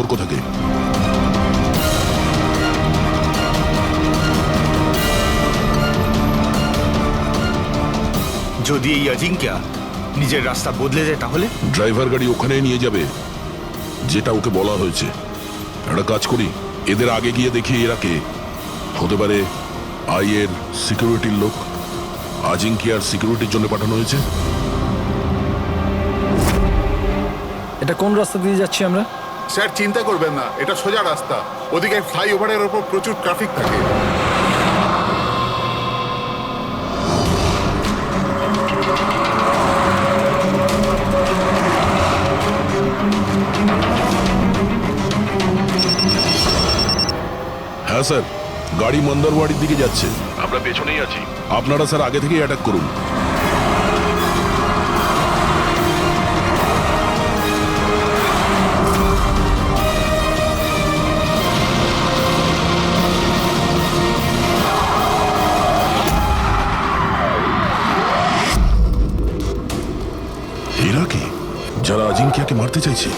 সম্পর্ক থাকে। যদি এই অজিঙ্ক্যা নিজের রাস্তা বদলে যায় তাহলে? ড্রাইভার গাড়ি ওখানে নিয়ে যাবে যেটা ওকে বলা হয়েছে। একটা কাজ করি, এদের আগে গিয়ে দেখি এরা কে হতে পারে। আইয়ের সিকিউরিটির লোক, আজিঙ্কিয়ার সিকিউরিটির জন্য পাঠানো হয়েছে। এটা কোন রাস্তা দিয়ে যাচ্ছি আমরা? স্যার চিন্তা করবেন না, এটা সোজা রাস্তা। ওদিকে ফ্লাইওভারের ওপর প্রচুর ট্রাফিক থাকে। হ্যাঁ স্যার, গাড়ি মন্দরওয়াড়ির দিকে যাচ্ছে। আমরা পেছনেই আছি। আপনারা স্যার আগে থেকেই অ্যাটাক করুন। এরা কি, যারা আজিঙ্কিয়াকে মারতে চাইছে?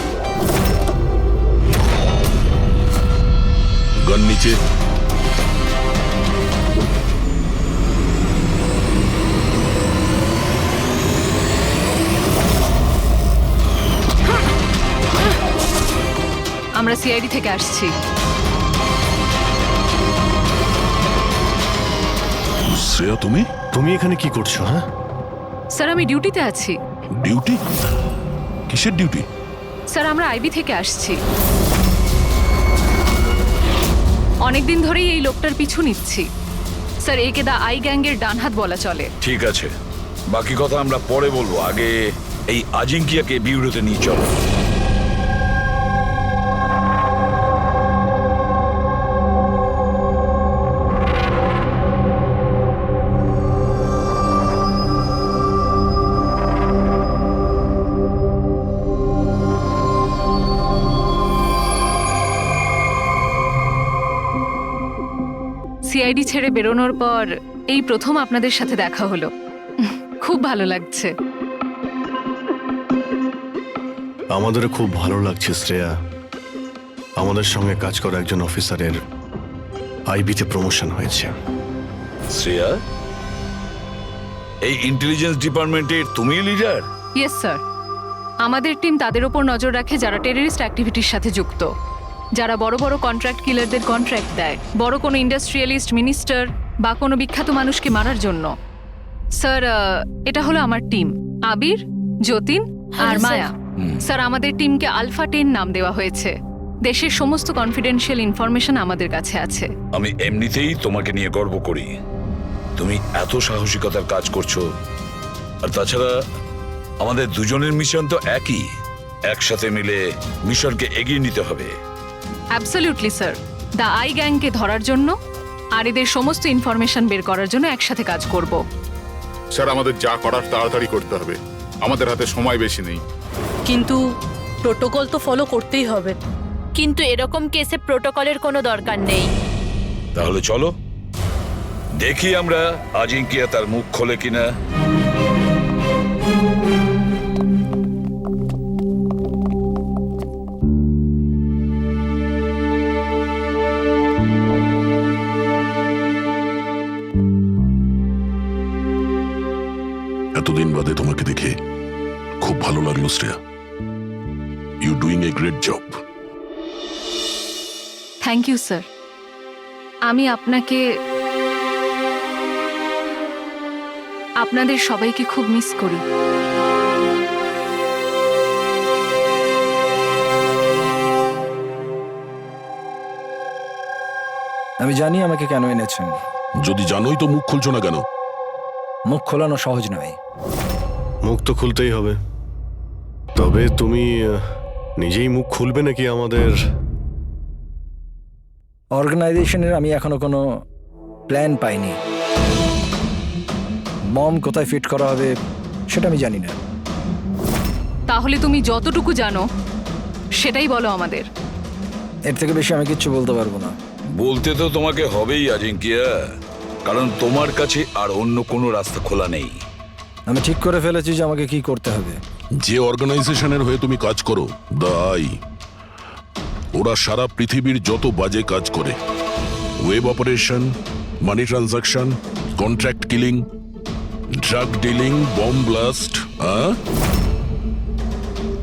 গান নিচে। আমরা সিআইডি থেকে আসছি। শ্রেয়া, তুমি এখানে কি করছো? হ্যাঁ স্যার, আমি ডিউটিতে আছি। ডিউটি? কিসের ডিউটি? স্যার, আমরা আইবি থেকে আসছি। অনেকদিন ধরেই এই লোকটার পিছু নিচ্ছি। স্যার, একে দা আই গ্যাংয়ের ডান হাত বলা চলে। ঠিক আছে, বাকি কথা আমরা পরে বলবো। আগে এই আজিঙ্কিয়াকে বিউরোতে নিয়ে চলো। সিআইডি ছেড়ে বেরোনোর পর এই প্রথম আপনাদের সাথে দেখা হলো। খুব ভালো লাগছে। আমাদেরও খুব ভালো লাগছে শ্রেয়া। আমাদের সঙ্গে কাজ করা একজন অফিসারের আইবিতে প্রমোশন হয়েছে। শ্রেয়া, এই ইন্টেলিজেন্স ডিপার্টমেন্টের তুমি লিডার? Yes sir. আমাদের টিম তাদের ওপর নজর রাখে যারা টেররিস্ট অ্যাক্টিভিটির সাথে যুক্ত, যারা বড় বড় কন্ট্রাক্ট কিলারদের কন্ট্রাক্ট দেয়, বড় কোনো ইন্ডাস্ট্রিয়ালিস্ট, মিনিস্টার বা কোনো বিখ্যাত মানুষকে মারার জন্য। স্যার, এটা হলো আমার টিম, আবির, যতীন আর মায়া। স্যার, আমাদের টিমকে আলফা 10 নাম দেওয়া হয়েছে। দেশের সমস্ত কনফিডেন্সিয়াল ইনফরমেশন আমাদের কাছে আছে। আমি এমনিতেই তোমাকে নিয়ে গর্ব করি। তুমি এত সাহসিকতার কাজ করছো। আর তাছাড়া আমাদের দুজনের মিশন তো একই। একসাথে মিলে মিশনকে এগিয়ে নিতে হবে। Absolutely sir. দ্য আই গ্যাংকে ধরার জন্য আর এদের সমস্ত ইনফরমেশন বের করার জন্য একসাথে কাজ করব। স্যার, আমাদের যা করার তাড়াতাড়ি করতে হবে। আমাদের হাতে সময় বেশি নেই। কিন্তু প্রোটোকল তো ফলো করতেই হবে। কিন্তু এরকম কেসে প্রোটোকলের কোনো দরকার নেই। তাহলে চলো দেখি আমরা আজিঙ্কিয়া তার মুখ খোলে কিনা। এতদিন বাদে তোমাকে দেখে খুব ভালো লাগলো Shreya. You doing a great job. Thank you sir. আমি আপনাদের সবাইকে খুব মিস করি। আমি জানি আমাকে কেন এনেছেন। যদি জানোই তো মুখ খুলছো না কেন? মুখ খোলানো সহজ নয়। মুখ তো খুলতেই হবে। তবে তুমি নিজেই মুখ খুলবে নাকি আমাদের অর্গানাইজেশনের? আমি এখনো কোনো প্ল্যান পাইনি। বম কোথায় ফিট করা হবে সেটা আমি জানি না। তাহলে তুমি যতটুকু জানো সেটাই বলো আমাদের। এর থেকে বেশি আমি কিচ্ছু বলতে পারবো না। বলতে তো তোমাকে হবেই আজিঙ্কিয়া, কারণ তোমার কাছে আর অন্য কোনো রাস্তা খোলা নেই। আমি ঠিক করে ফেলেছি যে আমাকে কি করতে হবে। যে অর্গানাইজেশনের হয়ে তুমি কাজ করো, দ্য আই, ওরা সারা পৃথিবীর যত বাজে কাজ করে, web operation, money transaction, contract killing, drug dealing, bomb blast,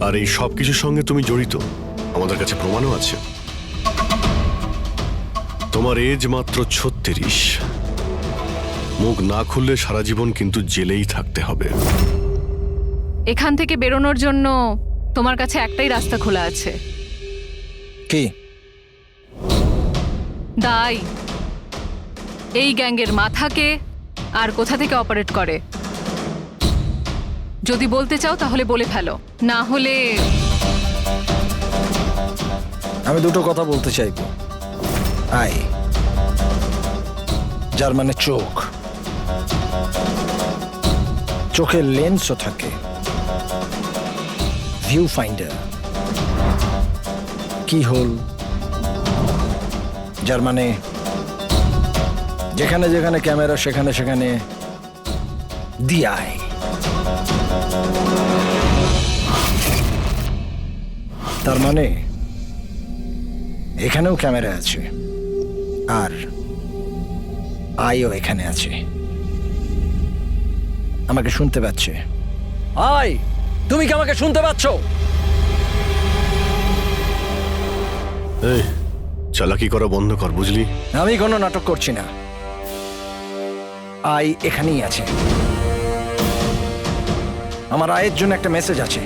আর এই সব কিছুর সঙ্গে তুমি জড়িত, আমাদের কাছে প্রমাণও আছে। তোমার এজ মাত্র 36। মুখ না খুললে সারা জীবন কিন্তু জেলেই থাকতে হবে। এখান থেকে বেরোনোর জন্য তোমার কাছে একটাই রাস্তা খোলা আছে। কি? দাই এই গ্যাংয়ের মাথাকে আর কোথা থেকে অপারেট করে। যদি বলতে চাও তাহলে বলে ফেলো, না হলে আমি দুটো কথা বলতে চাইব। আই, যার মানে চোখ, চোখের লেন্সও থাকে, ভিউ ফাইন্ডার, কি হোল, যার মানে যেখানে যেখানে ক্যামেরা সেখানে সেখানে দিয়াই। তার মানে এখানেও ক্যামেরা আছে, আর আইও এখানে আছে। আমাকে শুনতে পাচ্ছে? আই, তুমি কি আমাকে শুনতে পাচ্ছ? এই চালাকি করা বন্ধ কর, বুঝলি? আমি কোনো নাটক করছি না। আই এখানেই আছে। আমার আয়ের জন্য একটা মেসেজ আছে।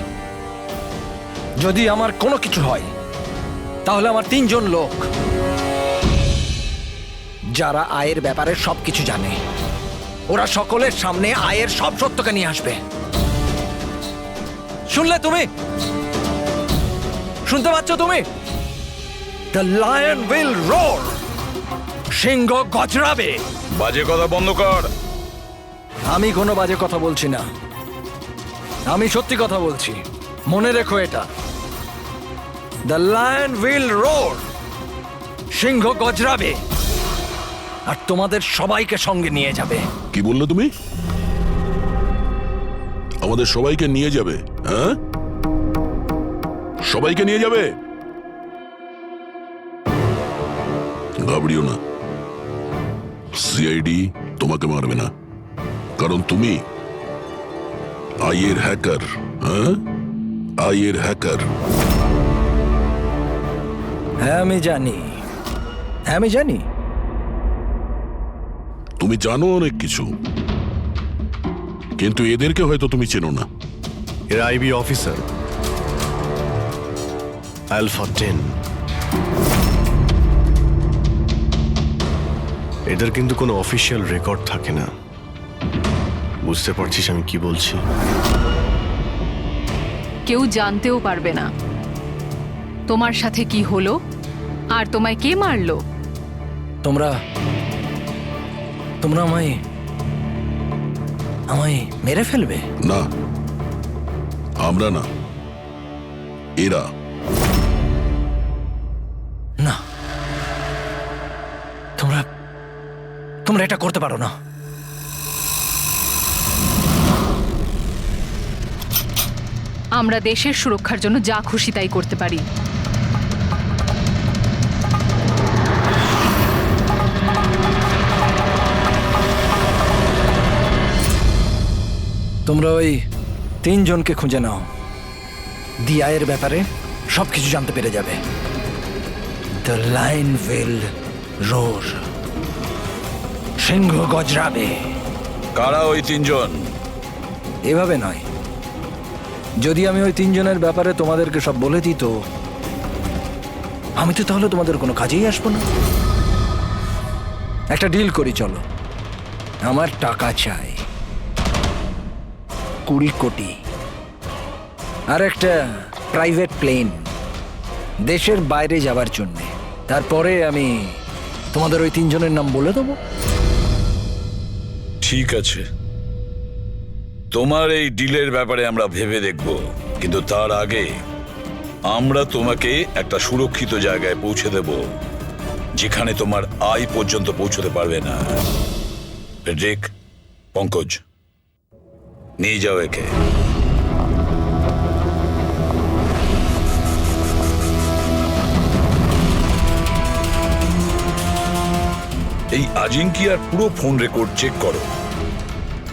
যদি আমার কোনো কিছু হয় তাহলে আমার 3 জন লোক, যারা আয়ের ব্যাপারে সবকিছু জানে, ওরা সকলের সামনে আয়ের সব সত্যকে নিয়ে আসবে। শুনলে তুমি? শুনতে পাচ্ছ তুমি? The lion will roar. সিংহ গজরাবে। বাজে কথা বন্ধ কর। আমি কোনো বাজে কথা বলছি না, আমি সত্যি কথা বলছি। মনে রেখো এটা। The lion will roar. সিংহ গজরাবে আর তোমাদের সবাইকে সঙ্গে নিয়ে যাবে। কি বললে তুমি? আমাদের সবাইকে নিয়ে যাবে? হ্যাঁ, সবাইকে নিয়ে যাবে। ঘাবড়িও না, সিআইডি তোমাকে মারবে না, কারণ তুমি আইয়ের হ্যাকার। হ্যাঁ, আইয়ের হ্যাকার। হ্যাঁ আমি জানি, হ্যাঁ আমি জানি। তুমি জানো অনেক কিছু, কিন্তু এদেরকে হয়তো তুমি চেনো না। এর আইবি অফিসার, আলফা 10। এদের কিন্তু কোনো অফিসিয়াল রেকর্ড থাকে না। বুঝতে পারছিস আমি কি বলছি? কেউ জানতেও পারবে না তোমার সাথে কি হলো আর তোমায় কে মারলো। তোমরা তোমরা আমায় আমায় মেরে ফেলবে? না, আমরা না, এরা। না, তোমরা তোমরা এটা করতে পারো না। আমরা দেশের সুরক্ষার জন্য যা খুশি তাই করতে পারি। তোমরা ওই 3 জনকে খুঁজে নাও, দিয়ায়ের ব্যাপারে সবকিছু জানতে পেরে যাবে। The lion will roar. সিংহ গজরাবে। কারা ওই 3 জন? এভাবে নয়, যদি আমি ওই 3 জনের ব্যাপারে তোমাদেরকে সব বলে দিই তো আমি তো তাহলে তোমাদের কোনো কাজেই আসবো না। একটা ডিল করি, চলো। আমার টাকা চাই 20 কোটি, আর একটা প্রাইভেট প্লেন দেশের বাইরে যাবার জন্য। তারপরে আমি তোমাদের ওই 3 জনের নাম বলে দেবো। ঠিক আছে, তোমার এই ডিলের ব্যাপারে আমরা ভেবে দেখব, কিন্তু তার আগে আমরা তোমাকে একটা সুরক্ষিত জায়গায় পৌঁছে দেব, যেখানে তোমার আয় পর্যন্ত পৌঁছতে পারবে না। ফেডরিক, পঙ্কজ, নিয়ে যাও একে। ঠিক আছে। এই আজিঙ্কিয়ার পুরো ফোন রেকর্ড চেক করো।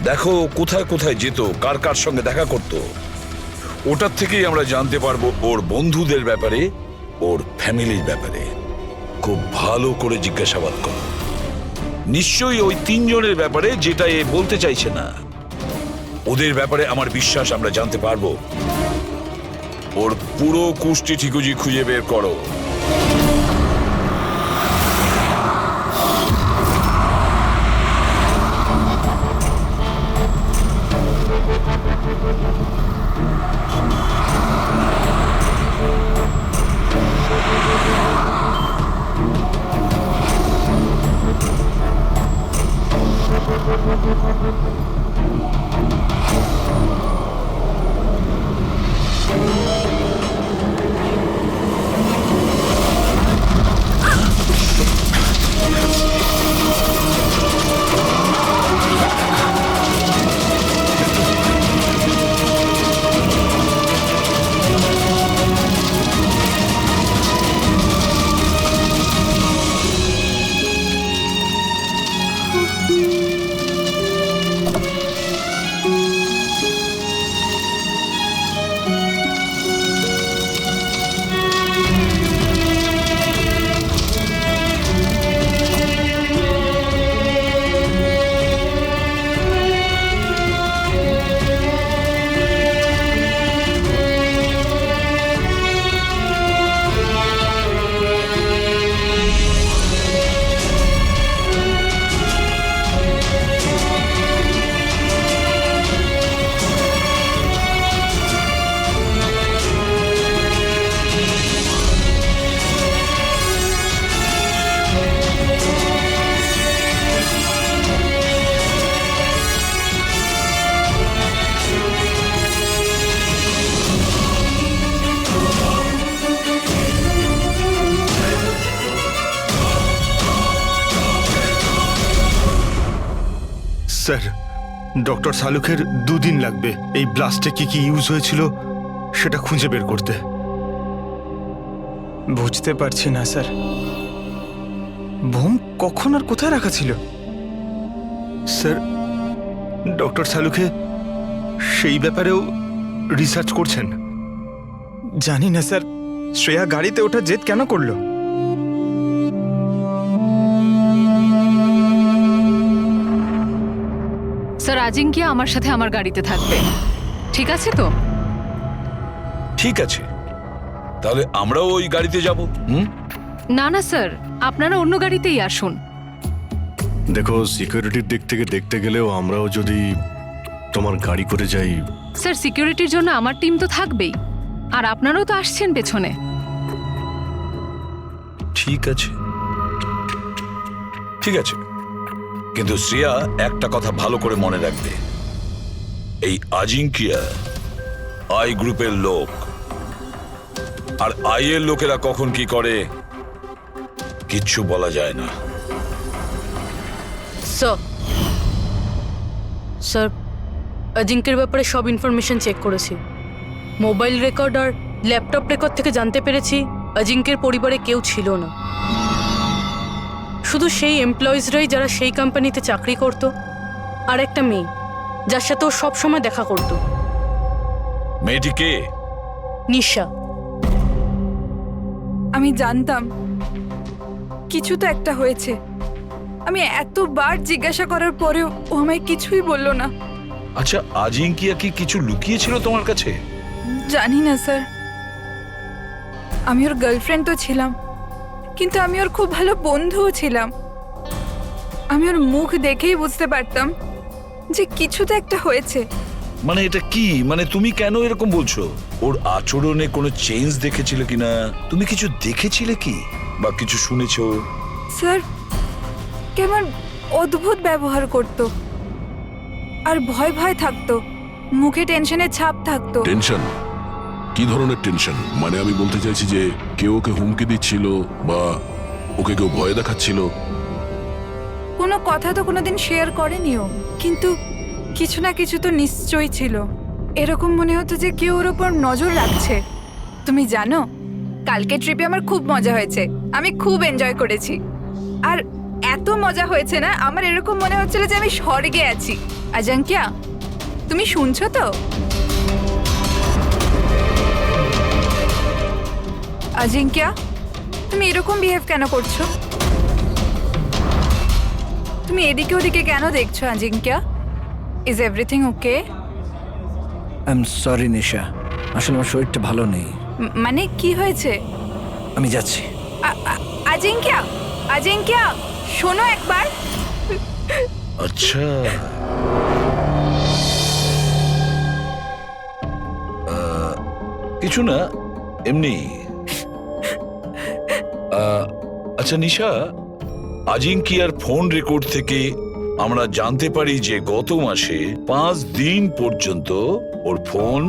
দেখো কোথায় কোথায় যেত, কার কার সঙ্গে দেখা করত। ওটার থেকেই আমরা জানতে পারবো ওর বন্ধুদের ব্যাপারে, ওর ফ্যামিলির ব্যাপারে। খুব ভালো করে জিজ্ঞাসাবাদ করো। নিশ্চয়ই ওই 3 জনের ব্যাপারে, যেটা এ বলতে চাইছে না। ওদের ব্যাপারে আমার বিশ্বাস আমরা জানতে পারবো। ওর পুরো কুষ্টি ঠিকুজি খুঁজে বের করো। স্যার, ডক্টর সালুখের 2 দিন লাগবে এই ব্লাস্টে কি কি ইউজ হয়েছিল সেটা খুঁজে বের করতে। বুঝতে পারছি না স্যার, বোম কখন আর কোথায় রাখা ছিল? স্যার, ডক্টর সালুখে সেই ব্যাপারেও রিসার্চ করছেন। জানি না স্যার, শ্রেয়া গাড়িতে ওঠা জেদ কেন করলো? স্যার, আজিঙ্কিয়া আমার সাথে আমার গাড়িতে থাকবে, ঠিক আছে তো? ঠিক আছে, তাহলে আমরাও ওই গাড়িতে যাব। না না স্যার, আপনারা অন্য গাড়িতেই আসুন। দেখো, সিকিউরিটির দিক থেকে দেখতে গেলেও আমরাও যদি তোমার গাড়ি করে যাই। স্যার, সিকিউরিটির জন্য আমার টিম তো থাকবেই, আর আপনারাও তো আসছেন পেছনে। ঠিক আছে, ঠিক আছে, কিন্তু শ্রেয়া একটা কথা ভালো করে মনে রাখবে, এই আজিঙ্কিয়া আই গ্রুপের লোক, আর আই এর লোকেরা কখন কি করে কিচ্ছু বলা যায় না। স্যার, অজিঙ্কের ব্যাপারে সব ইনফরমেশন চেক করেছি। মোবাইল রেকর্ড আর ল্যাপটপ রেকর্ড থেকে জানতে পেরেছি অজিঙ্কের পরিবারে কেউ ছিল না, শুধু সেই এমপ্লয়িজরাই যারা সেই কোম্পানিতে চাকরি করত, আর একটা মেয়ে যার সাথে ও সবসময় দেখা করত। মেয়েটি কে? নিশা। আমি জানতাম কিছু তো একটা হয়েছে। আমি এতবার জিজ্ঞাসা করার পরেও ও আমায় কিছুই বলল না। আচ্ছা, আজিঙ্কিয়া কি কিছু লুকিয়েছিল তোমার কাছে? জানি না স্যার, আমি ওর গার্লফ্রেন্ড তো ছিলাম, কিন্তু আমি ওর খুব ভালো বন্ধুও ছিলাম। আমি ওর মুখ দেখেই বুঝতে পারতাম যে কিছু তো একটা হয়েছে। মানে এটা কি? মানে তুমি কেন এরকম বলছো? ওর আচরণে কোনো চেঞ্জ দেখেছিলে কিনা? তুমি কিছু দেখেছিলে কি, বা কিছু শুনেছো? স্যার, কেমন অদ্ভুত ব্যবহার করত, আর ভয় ভয় থাকতো, মুখে টেনশনের ছাপ থাকতো। টেনশন? কি ধরনের টেনশন? মানে আমি বলতে চাইছি যে কেউ ওকে হুমকি দিচ্ছিল বা ওকে কেউ ভয় দেখাচ্ছিল? কোনো কথা তো কোনোদিন শেয়ার করেনি ও, কিন্তু কিছু না কিছু তো নিশ্চয়ই ছিল। এরকম মনে হতো যে কেউ ওর ওপর নজর রাখছে। তুমি জানো, কালকে ট্রিপে আমার খুব মজা হয়েছে, আমি খুব এনজয় করেছি। আর এত মজা হয়েছে না, আমার এরকম মনে হচ্ছিল যে আমি স্বর্গে আছি। আজাঙ্কিয়া, তুমি শুনছো তো? আজিঙ্কিয়া, তুমি এরকম বিহেভ কেন করছো? তুমি এদিকে ওদিকে কেন দেখছো Ajinkya? Is everything okay? I am sorry Nisha, আসলে আমার শরীরটা ভালো নেই। মানে কি হয়েছে? আমি যাচ্ছি। আজিঙ্কিয়া, আজিঙ্কিয়া, শোনো একবার। আচ্ছা, কিছু না, এমনি। আচ্ছা নিশা, আজিঙ্কিয়ার ফোন রেকর্ড থেকে আমরা জানতে পারি যে গত মাসে 5 দিন পর্যন্ত ওর ফোন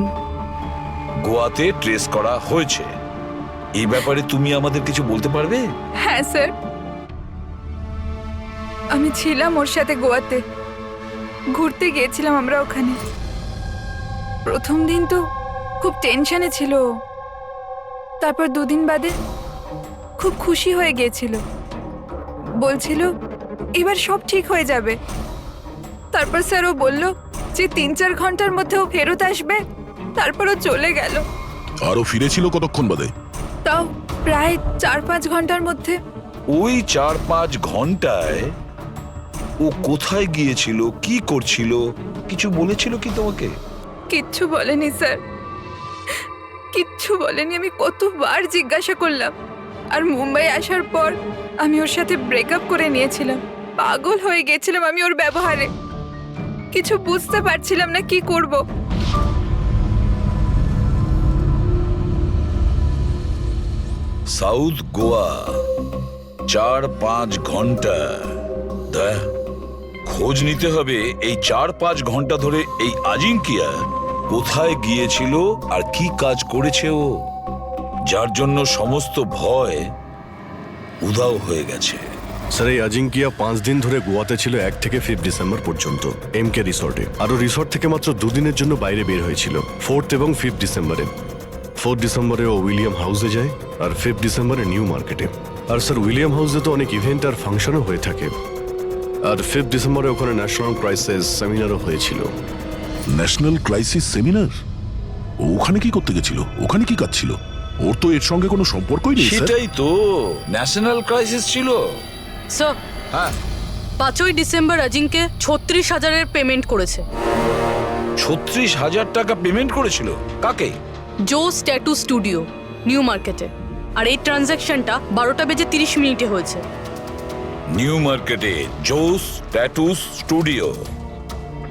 গোয়াতে ট্রেস করা হয়েছে। এই ব্যাপারে তুমি আমাদের কিছু বলতে পারবে? হ্যাঁ স্যার, আমি ছিলাম ওর সাথে গোয়াতে, ঘুরতে গিয়েছিলাম আমরা ওখানে। প্রথম দিন তো খুব টেনশনে ছিল ও। তারপর 2 দিন বাদে খুব খুশি হয়ে গিয়েছিল, বলছিল এবার সব ঠিক হয়ে যাবে। তারপর স্যার ও বলল যে 3-4 ঘন্টার মধ্যে ও ফেরত আসবে, তারপর ও চলে গেল। আরো ফিরেছিল কতক্ষণ বাদে? তাও প্রায় 4-5 ঘন্টার মধ্যে। ওই 4-5 ঘন্টায় ও কোথায় গিয়েছিল, কি করছিল, কিছু বলেছিল কি তোমাকে? কিচ্ছু বলেনি স্যার, কিচ্ছু বলেনি। আমি কতবার জিজ্ঞাসা করলাম। আর মুম্বাই আসার পর আমি ওর সাথে ব্রেকআপ করে নিয়েছিলাম। পাগল হয়ে গেছিলাম আমি ওর ব্যবহারে, কিছু বুঝতে পারছিলাম না কি করব। সাউথ গোয়া 4-5 ঘন্টা, খোঁজ নিতে হবে এই 4-5 ঘন্টা ধরে এই আজিঙ্কিয়া কোথায় গিয়েছিল আর কি কাজ করেছে ও, যার জন্য সমস্ত ভয় উধাও হয়ে গেছে। স্যার, এই আজিঙ্কিয়া 5 দিন ধরে গোয়াতে ছিল 1 থেকে 5 ডিসেম্বর পর্যন্ত এমকে রিসর্টে। আরও রিসর্ট থেকে মাত্র 2 দিনের জন্য বাইরে বের হয়েছিল, 4 এবং 5 ডিসেম্বরে। 4 ডিসেম্বরে ও উইলিয়াম হাউসে যায় আর 5 ডিসেম্বরে নিউ মার্কেটে। আর স্যার, উইলিয়াম হাউসে তো অনেক ইভেন্ট আর ফাংশনও হয়ে থাকে। আর 5 ডিসেম্বরে ওখানে ন্যাশনাল ক্রাইসিস সেমিনারও হয়েছিল। National crisis seminar? ওখানে কি করতে গেছিল? ওখানে কি কাজ ছিল? ওর তো এর সঙ্গে কোনো সম্পর্কই নেই। সেটাই তো, ন্যাশনাল ক্রাইসিস ছিল। স্যার, হ্যাঁ, 5ই ডিসেম্বর আজিঙ্কে 36,000-এর পেমেন্ট করেছে। 36,000 টাকা পেমেন্ট করেছিল? কাকে? জোস ট্যাটু স্টুডিও, নিউ মার্কেটে। আর এই ট্রানজ্যাকশনটা 12টা বেজে 30 মিনিটে হয়েছে। নিউ মার্কেটে জোস ট্যাটু স্টুডিও।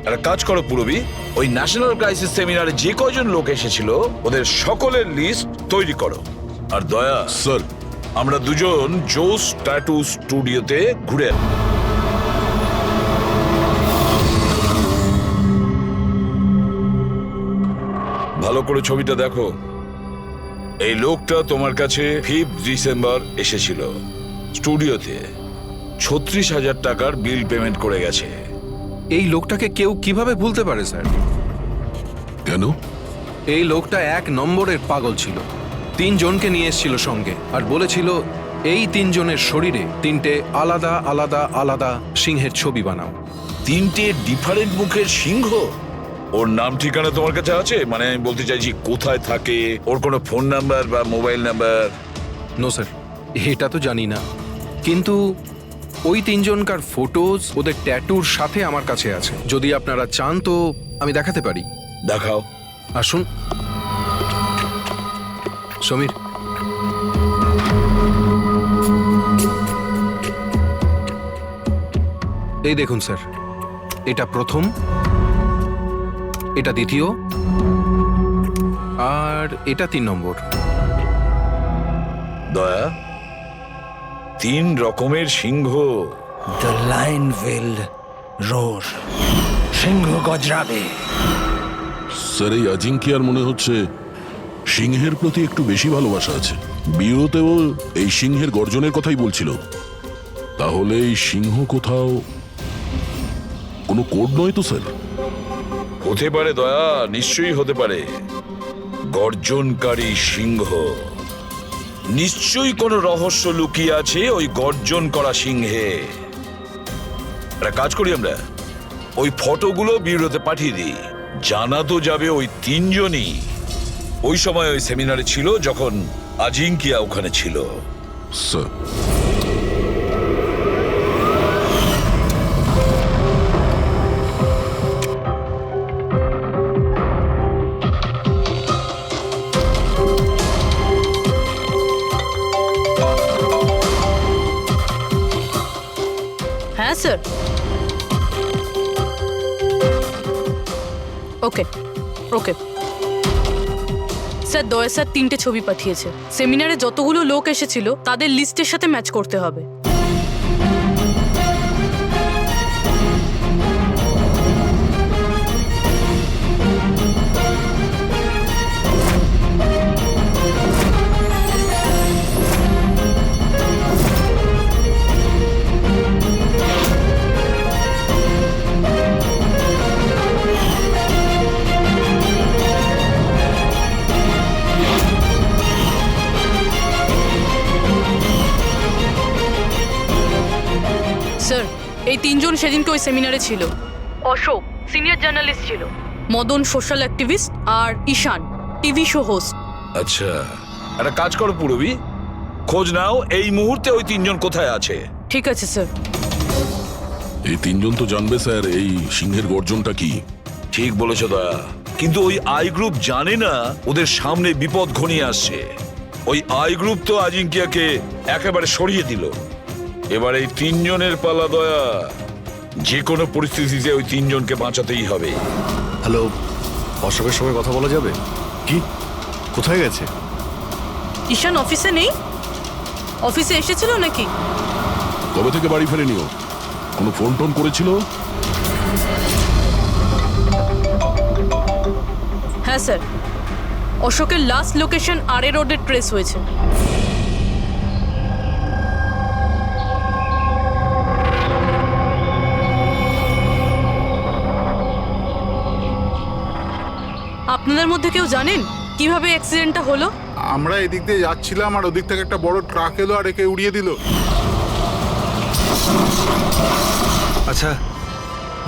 একটা কাজ করো পুরবি, ওই ন্যাশনাল ক্রাইসিস সেমিনারে যে কয়জন লোক এসেছিল ওদের সকলের লিস্ট তৈরি করো। আর দয়া স্যার, আমরা দুজন জোস ট্যাটু স্টুডিওতে ঘুরে আসি। ভালো করে ছবিটা দেখো। এই লোকটা তোমার কাছে 5 ডিসেম্বর এসেছিল স্টুডিওতে, 36,000 টাকার বিল পেমেন্ট করে গেছে। এই লোকটাকে কেউ কিভাবে ভুলতে পারে স্যার? কেন? এই লোকটা 1 নম্বরের পাগল ছিল। 3 জনকে নিয়ে এসেছিল সঙ্গে আর বলেছিল এই 3 জনের শরীরে 3টে আলাদা আলাদা আলাদা সিংহের ছবি বানাও। 3টে ডিফারেন্ট মুখের সিংহ? ওর নাম ঠিকানা তোমার কাছে আছে? মানে আমি বলতে চাইছি কোথায় থাকে, ওর কোনো ফোন নাম্বার বা মোবাইল নাম্বার? নো স্যার, এটা তো জানি না, কিন্তু ওই 3 জনকার ফটোজ ওদের ট্যাটুর সাথে আমার কাছে আছে। যদি আপনারা চান তো আমি দেখাতে পারি। দেখাও। আসুন সমীর। এই দেখুন স্যার, এটা প্রথম, এটা দ্বিতীয়, আর এটা 3 নম্বর। দয়া, 3 রকমের সিংহ। দ্য লায়ন উইল রোর, সিংহ গজরাবে। স্যার, এই আজিঙ্কিয়ার মনে হচ্ছে সিংহের প্রতি একটু বেশি ভালোবাসা আছে। বিয়েতেও এই সিংহের গর্জনের কথাই বলছিল। তাহলে এই সিংহ কোথাও কোনো কোড নয় তো স্যার? হতে পারে দয়া, নিশ্চয়ই হতে পারে। গর্জনকারী সিংহ, নিশ্চয়ই কোনো রহস্য লুকিয়ে আছে ওই গর্জন করা সিংহে। একটা কাজ করি আমরা, ওই ফটোগুলো ব্যুরোতে পাঠিয়ে দিই। জানা তো যাবে ওই তিনজনই ওই সময় ওই সেমিনারে ছিল যখন আজিঙ্কিয়া ওখানে ছিল। স্যার, হ্যাঁ স্যার। ওকে ওকে স্যার, দয়া স্যার 3টে ছবি পাঠিয়েছে। সেমিনারে যতগুলো লোক এসেছিল তাদের লিস্টের সাথে ম্যাচ করতে হবে। স্যার, এই 3জন সেদিনকে ওই সেমিনারে ছিল। অশোক সিনিয়র জার্নালিস্ট ছিল, মদন সোশ্যাল অ্যাক্টিভিস্ট, আর ঈশান টিভি শো হোস্ট। আচ্ছা, একটা কাজ করো পুরবি, খোঁজ নাও এই মুহূর্তে ওই তিনজন কোথায় আছে। ঠিক আছে স্যার। এই তিনজন তো জানবে স্যার এই সিংহের গর্জনটা কি। ঠিক বলেছো দা, কিন্তু ওই আই গ্রুপ জানে না ওদের সামনে বিপদ ঘনিয়ে আসছে। ওই আই গ্রুপ তো আজিঙ্কিয়াকে একেবারে সরিয়ে দিল। এবার এই তিনজনের পালা দয়া। যে কোনো পরিস্থিতিতে ওই তিনজনকে বাঁচাতেই হবে। হ্যালো, অশোকের সঙ্গে কথা বলা যাবে? কি, কোথায় গেছে? ঈশান অফিসে নেই? অফিসে এসেছিল নাকি? কবে থেকে বাড়ি ফেরেনিও? কোনো ফোন টোন করেছিল? হ্যাঁ স্যার, অশোকের লাস্ট লোকেশন আরে রোডে ট্রেস হয়েছে। আপনাদের মধ্যে কেউ জানেন কিভাবে অ্যাক্সিডেন্টটা হলো? আমরা এদিক দিয়ে যাচ্ছিলাম আর ওদিক থেকে একটা বড় ট্রাক এলো আর একে উড়িয়ে দিল। আচ্ছা,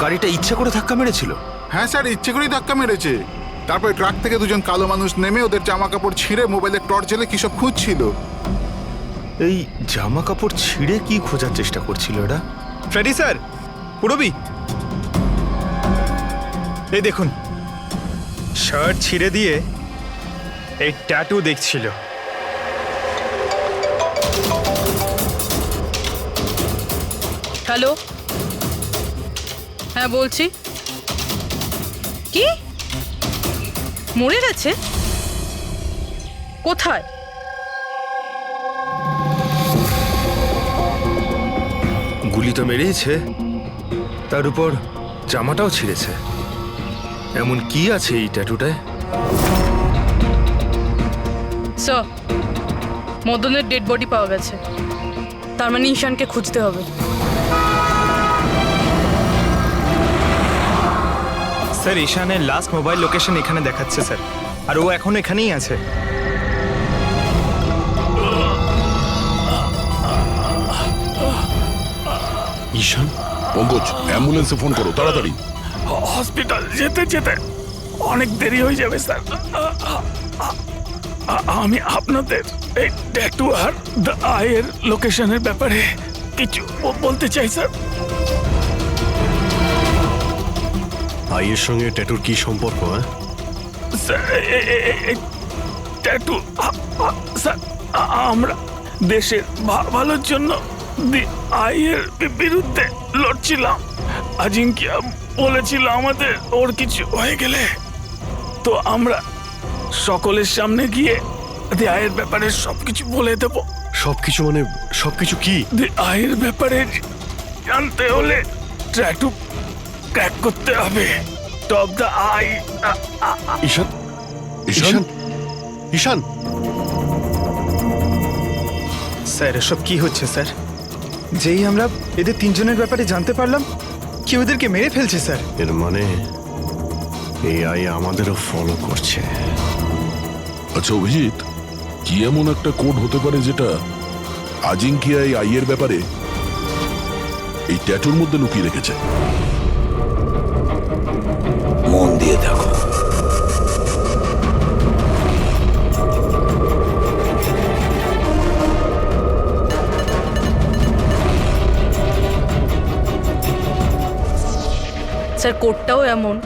গাড়িটা ইচ্ছে করে ধাক্কা মেরেছিল? হ্যাঁ স্যার, ইচ্ছে করেই ধাক্কা মেরেছে। তারপরে ট্রাক থেকে দুজন কালো মানুষ নেমে ওদের জামা কাপড় ছিঁড়ে মোবাইলের টর্চ জ্বেলে কি সব খুঁজছিল। এই জামা কাপড় ছিঁড়ে কি খোঁজার চেষ্টা করছিল এরা? ফ্রেডি স্যার, পুরবি, এই দেখুন, শার্ট ছিঁড়ে দিয়ে এই ট্যাটু দেখছিল। হ্যালো, হ্যাঁ বলছি। কি মরে গেছে? কোথায়? গুলি তো মেরেইছে, তার উপর জামাটাও ছিঁড়েছে। এমন কি আছে এই ট্যাটুটায়? স্যার, মদনের ডেড বডি পাওয়া গেছে। তার মানে ঈশানকে খুঁজতে হবে। স্যার, ঈশানের লাস্ট মোবাইল লোকেশন এখানে দেখাচ্ছে স্যার, আর ও এখন এখানেই আছে। ঈশান? পঙ্কজ, অ্যাম্বুলেন্সে ফোন করো তাড়াতাড়ি। হসপিটাল যেতে যেতে অনেক দেরি হয়ে যাবে স্যার। আমি আপনাদের এই ট্যাটু আর দ্য আইয়ের লোকেশনের ব্যাপারে কিছু বলতে চাই স্যার। আইয়ের সঙ্গে ট্যাটুর কি সম্পর্ক? হ্যাঁ স্যার, এই ট্যাটু স্যার, আমরা দেশের ভালোর জন্য দি আইয়ের বিরুদ্ধে লড়ছিলাম। আজিঙ্কিয়া বলেছিল আমাদের ওর কিছু হয়ে গেলে তো আমরা সকলের সামনে গিয়ে দি আইয়ের ব্যাপারে সবকিছু বলে দেব। সবকিছু মানে সবকিছু কি? দি আইয়ের ব্যাপারে জানতে হলে ট্যাটু ক্র্যাক করতে হবে। Top the eye. Ishaan? Ishaan? Ishaan? Sir, এসব কি হচ্ছে স্যার? যেই আমরা এদের তিনজনের ব্যাপারে জানতে পারলাম, কি ওদেরকে মেরে ফেলছে স্যার। এর মানে এই আই আমাদেরও ফলো করছে। আচ্ছা অভিজিৎ, কি এমন একটা কোড হতে পারে যেটা আজিঙ্কিয়া এই আইয়ের ব্যাপারে এই ট্যাটুর মধ্যে লুকিয়ে রেখেছে। মন দিয়ে দেখো। স্যার কোডটাও এমন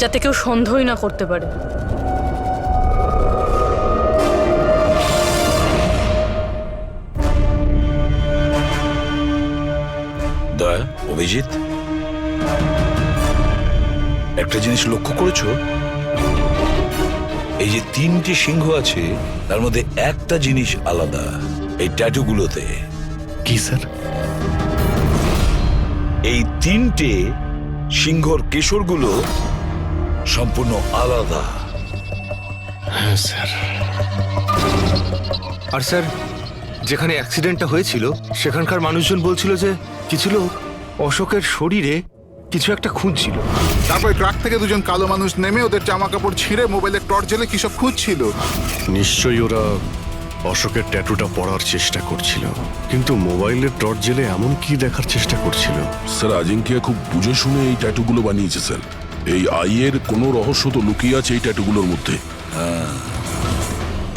যাতে কেউ সন্দেহই না করতে পারে। দয়া, অভিজিৎ, একটা জিনিস লক্ষ্য করেছো? এই যে 3টে সিংহ আছে তার মধ্যে একটা জিনিস আলাদা, এই ট্যাটুগুলোতে। কি স্যার? এই 3টে সিংহর কেশরগুলো সম্পূর্ণ আলাদা। হ্যাঁ স্যার। আর স্যার, যেখানে অ্যাক্সিডেন্টটা হয়েছিল সেখানকার মানুষজন বলছিল যে কিছু লোক অশোকের শরীরে কিছু একটা খুঁজছিল। তারপরে ট্রাক থেকে দুজন কালো মানুষ নেমে ওদের জামা কাপড় ছিঁড়ে মোবাইলের টর্চ জ্বেলে কি সব খুঁজছিল। নিশ্চয়ই ওরা অশোকের ট্যাটুটা পড়ার চেষ্টা করছিল, কিন্তু মোবাইলের টর্চ জেলে এমন কি দেখার চেষ্টা করছিল? স্যার, আজিঙ্কিয়া খুব বুঝে শুনে এই ট্যাটুগুলো বানিয়েছে স্যার। এই আইয়ের কোনো রহস্য তো লুকিয়ে আছে এই ট্যাটুগুলোর মধ্যে।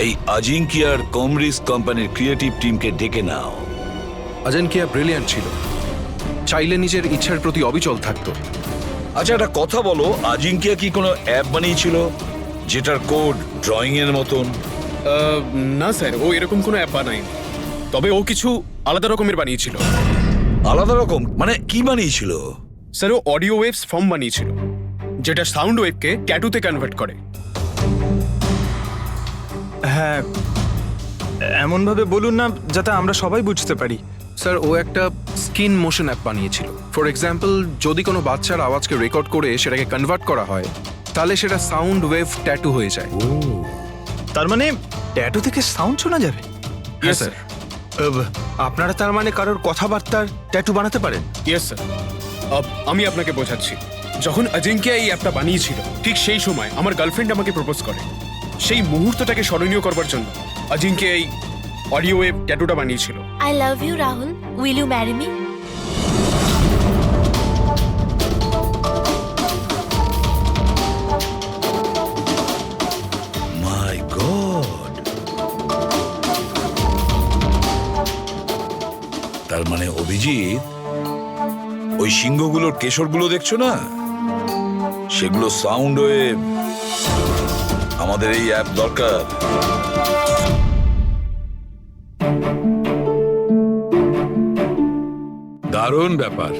এই আজিঙ্কিয়ার কমরিস কোম্পানির ক্রিয়েটিভ টিমকে ডেকে নাও। অজিঙ্কিয়া ব্রিলিয়ান্ট ছিল, চাইলে নিজের ইচ্ছার প্রতি অবিচল থাকতো। আচ্ছা, একটা কথা বলো, আজিঙ্কিয়া কি কোনো অ্যাপ বানিয়েছিল যেটার কোড ড্রয়িং এর মতন? না স্যার, ও এরকম কোনো অ্যাপ বানায়নি, তবে ও কিছু আলাদা রকমের বানিয়েছিল। আলাদা রকম মানে কি বানিয়েছিল? স্যার, ও অডিও ওয়েভস ফর্ম বানিয়েছিল, যেটা সাউন্ড ওয়েভকে ট্যাটুতে কনভার্ট করে। হ্যাঁ, এমনভাবে বলুন না যাতে আমরা সবাই বুঝতে পারি। স্যার, ও একটা স্কিন মোশন অ্যাপ বানিয়েছিল। ফর এক্সাম্পল, যদি কোনো বাচ্চার আওয়াজকে রেকর্ড করে সেটাকে কনভার্ট করা হয়, তাহলে সেটা সাউন্ড ওয়েভ ট্যাটু হয়ে যায়। তার মানে ট্যাটু থেকে সাউন্ড শোনা যাবে? Yes sir. আপনারা তার মানে কারোর কথাবার্তার ট্যাটু বানাতে পারেন? Yes sir. আমি আপনাকে বোঝাচ্ছি। যখন অজিঙ্কিয়া এই অ্যাপটা বানিয়েছিল, ঠিক সেই সময় আমার গার্লফ্রেন্ড আমাকে প্রপোজ করে। সেই মুহূর্তটাকে স্মরণীয় করবার জন্য অজিঙ্কিয়া এই অডিও ওয়েভ ট্যাটুটা বানিয়েছিল। I love you, Rahul. Will you marry me? My god! তার মানে অভিজিৎ, ওই সিংহগুলোর কেশরগুলো দেখছো না, সেগুলো সাউন্ড ওয়েভ। আমাদের এই অ্যাপ দরকার। দারুণ ব্যাপার।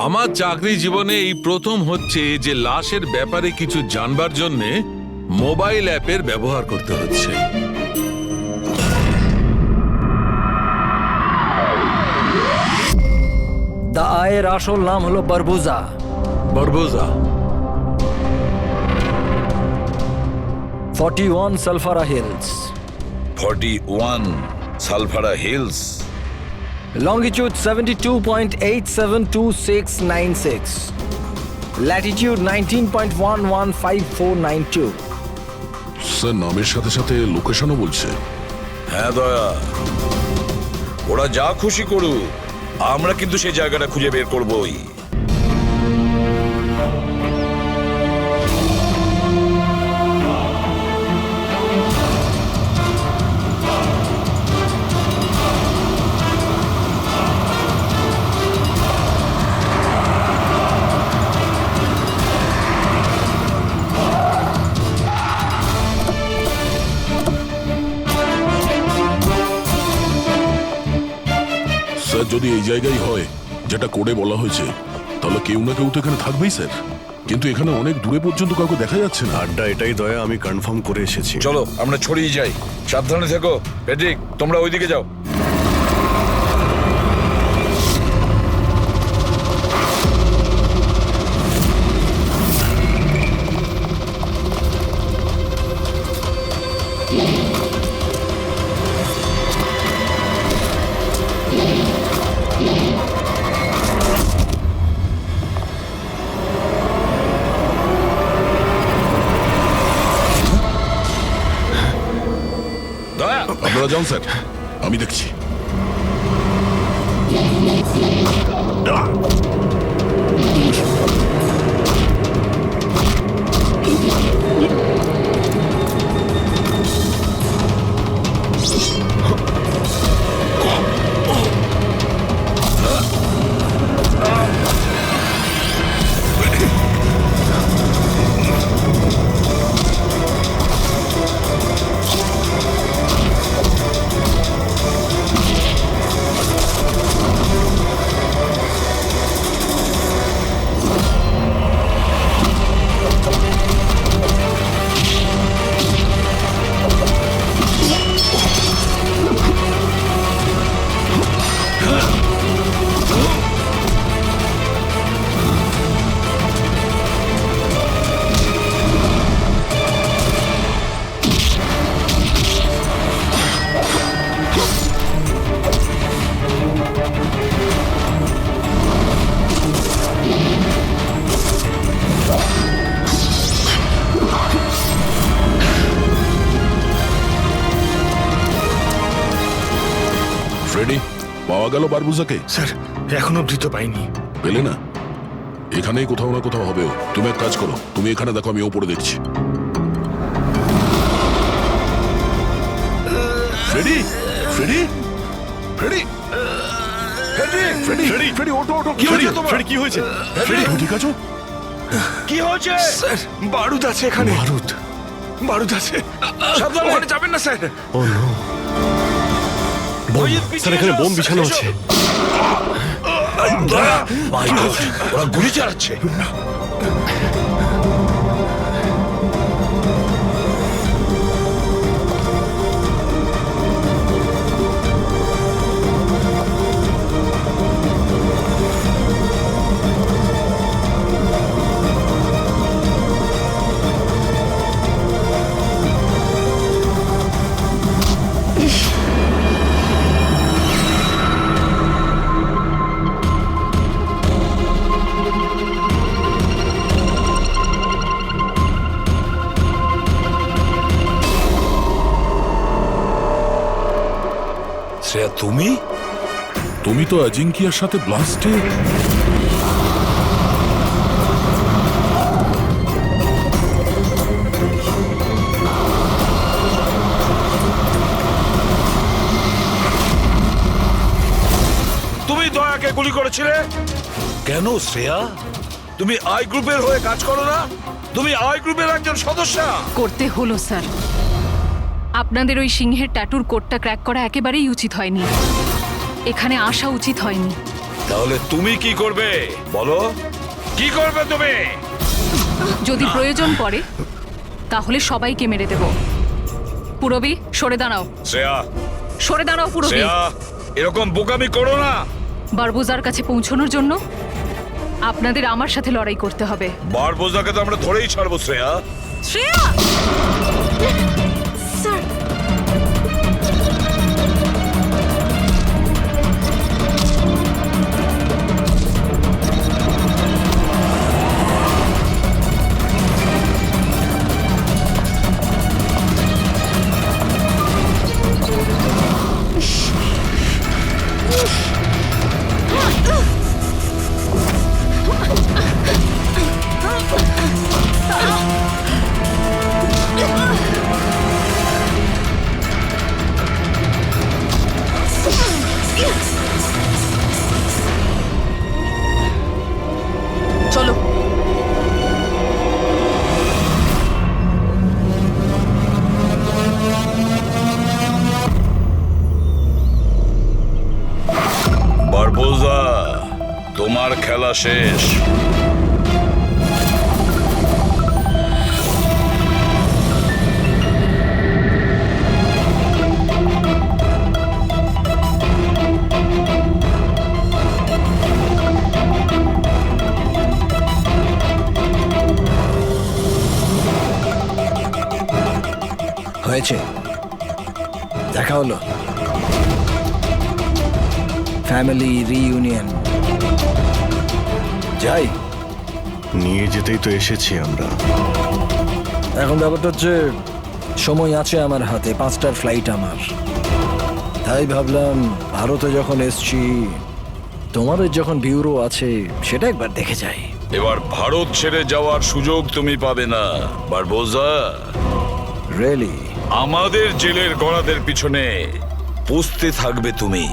আমার চাকরি জীবনে এই প্রথম হচ্ছে যে লাশের ব্যাপারে কিছু জানবার জন্যে মোবাইল অ্যাপের ব্যবহার করতে হচ্ছে। দ্য আয়ের আসল নাম হলো Barbosa. Barbosa. 41 Salfara hills. 41 Salfara hills. Longitude 72.872696. Latitude 19.115492. Sir, নামের সাথে সাথে লোকেশনও বলছে। হ্যাঁ দয়া, ওরা যা খুশি করুক, আমরা কিন্তু সেই জায়গাটা খুঁজে বের করবই। স্যার, যদি এই জায়গায় হয় যেটা কোডে বলা হয়েছে, তাহলে কেউ না কেউ তো এখানে থাকবেই স্যার। কিন্তু এখানে অনেক দূরে পর্যন্ত কাউকে দেখা যাচ্ছে না। আড্ডা এটাই দয়া, আমি কনফার্ম করে এসেছি। চলো আমরা ছড়িয়ে যাই। সাবধানে থেকো। প্যাট্রিক, তোমরা ওইদিকে যাও। দয়া, আপনারা যান স্যার, আমি দেখছি। ফ্রেডি, পাওয়া গেল বারবুজাকে? স্যার এখনো অবধি তো পাইনি। পেলে না? এখানেই কোথাও না কোথাও হবে ও। তুমি এক কাজ করো, তুমি এখানে দেখো, আমি ওপরে দেখছি। Freddie, Freddie, Freddie, Freddie, Freddie, Freddie, ওঠো, ওঠো। কি হয়েছে তোমার? ফ্রেডি, কি হয়েছে? ফ্রেডি, তুমি ঠিক আছো? কি হয়েছে? স্যার বারুদ আছে এখানে। বারুদ? বারুদ আছে। সাবধানে। ওখানে যাবেন না স্যার। ও নো, স্যার এখানে বোম বিছানো আছে। মাই গড, ওরা গুলি চালাচ্ছে। শ্রেয়া, তুমি? তুমি তো অজিঙ্কিয়ার সাথে ব্লাস্টে। তুমি দয়াকে গুলি করেছিলে কেন শ্রেয়া? তুমি আই গ্রুপের হয়ে কাজ করো না? তুমি আই গ্রুপের একজন সদস্য। করতে হলো স্যার। আপনাদের ওই সিংহের ট্যাটুর কোডটা ক্র্যাক করা একেবারেই উচিত হয়নি। এখানে আসা উচিত হয়নি। তাহলে তুমি কি করবে বলো? কি করবে তুমি? যদি প্রয়োজন পড়ে তাহলে সবাইকে মেরে দেব। পুরবি, সরে দাঁড়াও। শ্রেয়া, সরে দাঁড়াও পুরবি। শ্রেয়া, এরকম বোকামি করো না। বারবুজার কাছে পৌঁছানোর জন্য আপনাদের আমার সাথে লড়াই করতে হবে। বারবোজাকে তো আমরা ধরেই ছাড়বো শ্রেয়া। শ্রেয়া! স্যার, চলো। বারবোজা, তোমার খেলা শেষ। হয়েছে, দেখা হলো, ফ্যামিলি রিইউনিয়ন। যাই, নিয়ে যেতেই তো এসেছি আমরা। এখন ব্যাপারটা হচ্ছে সময় আছে আমার হাতে, 5টার ফ্লাইট আমার। তাই ভাবলাম ভারতে যখন এসছি, তোমাদের যখন ব্যুরো আছে সেটা একবার দেখে যাই। এবার ভারত ছেড়ে যাওয়ার সুযোগ তুমি পাবে না বারবোজা। রিয়েলি? আমাদের জেলের গড়াদের পিছনে পুষতে থাকবে তুমি।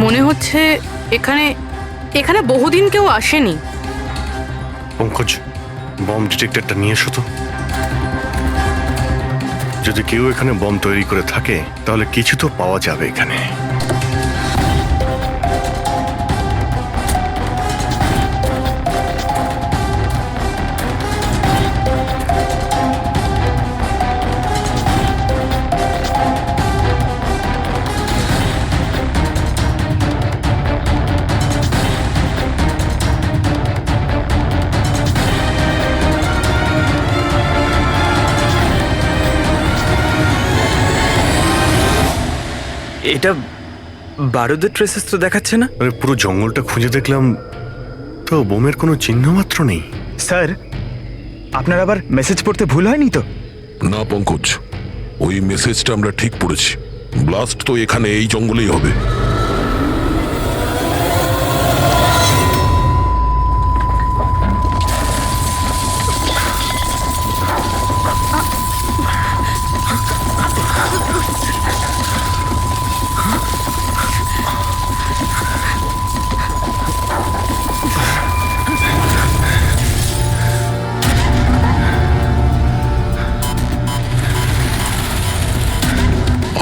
মনে হচ্ছে এখানে এখানে বহুদিন কেউ আসেনি। পঙ্কজ, বম ডিটেক্টরটা নিয়ে এসো তো। যদি কেউ এখানে বম তৈরি করে থাকে তাহলে কিছু তো পাওয়া যাবে এখানে। এটা বারুদের ট্রেসেস তো দেখাচ্ছে না। আরে পুরো জঙ্গলটা খুঁজে দেখলাম, তো বোমের কোনো চিহ্ন মাত্র নেই। স্যার, আপনার আবার মেসেজ পড়তে ভুল হয়নি তো? না পঙ্কজ, ওই মেসেজটা আমরা ঠিক পড়েছি। ব্লাস্ট তো এখানে এই জঙ্গলেই হবে।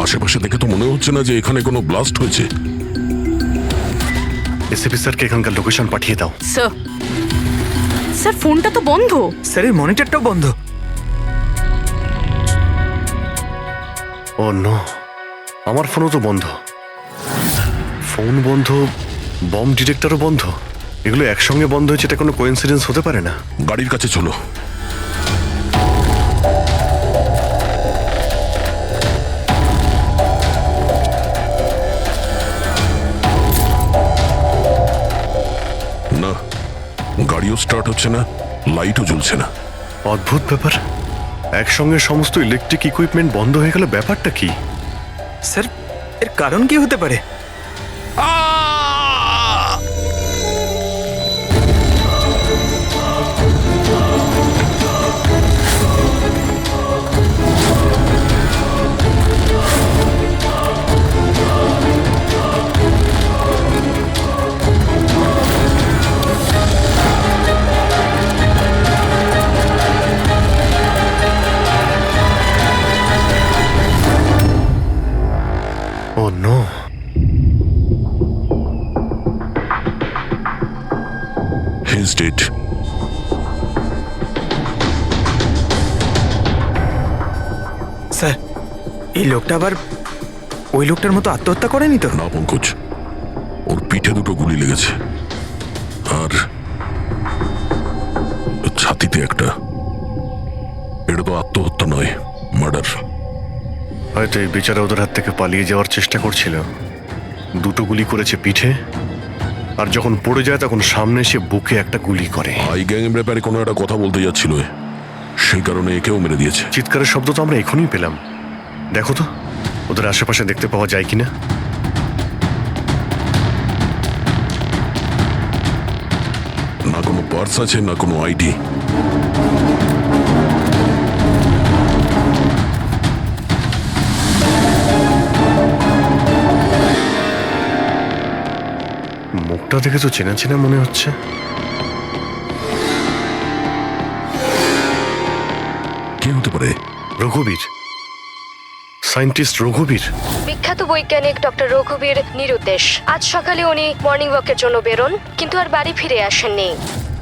আশেপাশে দেখে তো মনে হচ্ছে না যে এখানে কোনো ব্লাস্ট হয়েছে। এসিপি স্যারকে এখানকার লোকেশন পাঠিয়ে দাও। স্যার, স্যার ফোনটা তো বন্ধ। স্যারের মনিটরটাও বন্ধ। ও নো, আমার ফোনও তো বন্ধ। ফোন বন্ধ, বম ডিটেক্টরও বন্ধ। এগুলো একসঙ্গে বন্ধ হয়েছে, এটা কোনো কোইন্সিডেন্স হতে পারে না। গাড়ির কাছে চলো। না, গাড়িও স্টার্ট হচ্ছে না, লাইটও জ্বলছে না। অদ্ভুত ব্যাপার, একসঙ্গে সমস্ত ইলেকট্রিক ইকুইপমেন্ট বন্ধ হয়ে গেল, ব্যাপারটা কি? স্যার, এর কারণ কি হতে পারে? ও নো, He's dead. স্যার, এই লোকটা আবার ওই লোকটার মতো আত্মহত্যা করেনি তো? না পঙ্কজ, ওর পিঠে দুটো গুলি লেগেছে আর ছাতিতে একটা। এটা তো আত্মহত্যা নয়, মার্ডার। হয়তো এই বেচারা ওদের হাত থেকে পালিয়ে যাওয়ার চেষ্টা করছিল। দুটো গুলি করেছে পিঠে, আর যখন পড়ে যায় তখন সামনে এসে বুকে একটা গুলি করে। আই গ্যাং এর ব্যাপারে কোনো একটা কথা বলতে যাচ্ছিল, সেই কারণে একেও মেরে দিয়েছে। চিৎকারের শব্দ তো আমরা এখনই পেলাম। দেখো তো ওদের আশেপাশে দেখতে পাওয়া যায় কিনা। না কোনো পার্স আছে, না কোনো আইডি। মুখটা দেখে তো চেনা চেনা মনে হচ্ছে। কে হতে পারে? রঘুবীর, সায়েন্টিস্ট রঘুবীর। বিখ্যাত বৈজ্ঞানিক ডক্টর রঘুবীর নিরুদ্দেশ। আজ সকালে উনি মর্নিং ওয়াকের জন্য বেরোন, কিন্তু আর বাড়ি ফিরে আসেননি।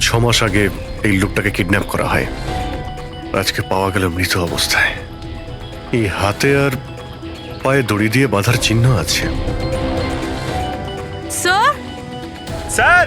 6 মাস আগে এই লোকটাকে কিডন্যাপ করা হয়, আজকে পাওয়া গেল মৃত অবস্থায়। এই হাতে আর পায়ে দড়ি দিয়ে বাঁধার চিহ্ন আছে। Sir, sir